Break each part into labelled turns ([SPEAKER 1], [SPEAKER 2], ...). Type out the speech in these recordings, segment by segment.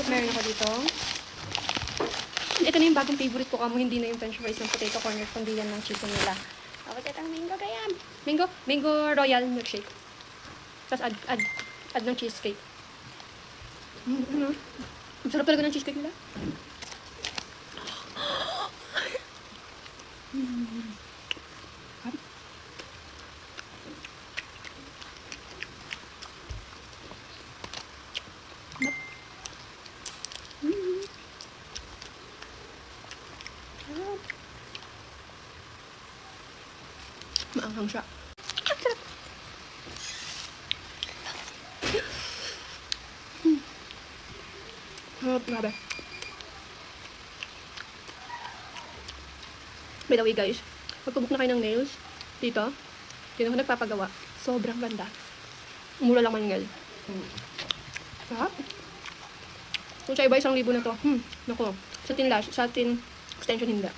[SPEAKER 1] Meron ako dito. Ito na yung bagong favorite ko kamo. Hindi na yung french fries ng potato corners, kundi yan ng chicken nila. Okay, ito ang mango kaya. Mango royal milkshake. Tapos add ng cheesecake. Ano? Ang sarap talaga ng cheesecake nila. Maanghang siya. Grabe. By the way guys, magpabook na kayo ng nails dito. Dito ako nagpapagawa. Sobrang ganda. Mura lang maningil. Sarap. Kung sa iba 1,000 na to. Naku. Sa tin extension hindi.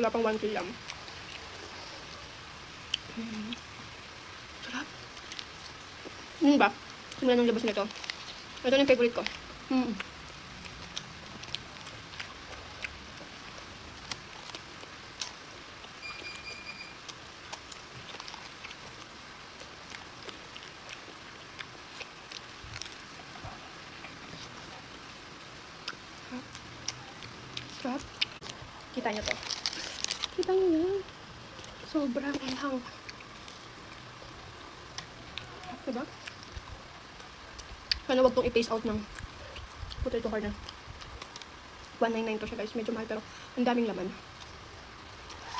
[SPEAKER 1] Wala pang 1K lang. Sarap. Ba? Simula ng labas nito. Ito na yung favorite ko. Sarap. Kita nyo to. Kita nyo yan. Sobrang anghang. Diba? Sana wag tong i-pace out ng potato corner. 199 to siya guys. Medyo mahal pero ang daming laman.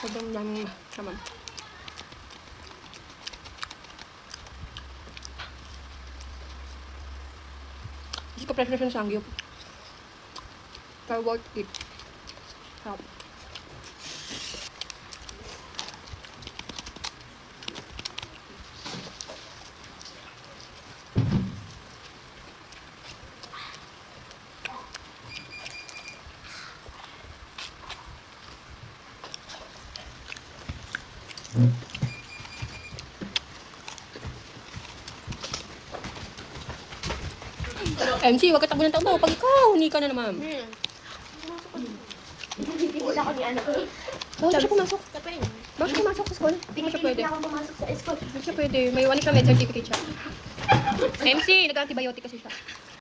[SPEAKER 1] Sobrang daming laman. Hindi ko pressure siya ng sangyup. Pero worth it. Sarap. MC, wag ka takbo ng takbo. Pag ikaw, hindi ka na naman.
[SPEAKER 2] Hindi ako ni ano.
[SPEAKER 1] Bakit siya pumasok? Bakit siya pumasok sa school? Hindi mo siya pwede.
[SPEAKER 2] Ako pumasok sa school.
[SPEAKER 1] Hindi siya pwede. May ano siya, med certificate siya. MC, nag-antibiotic kasi siya.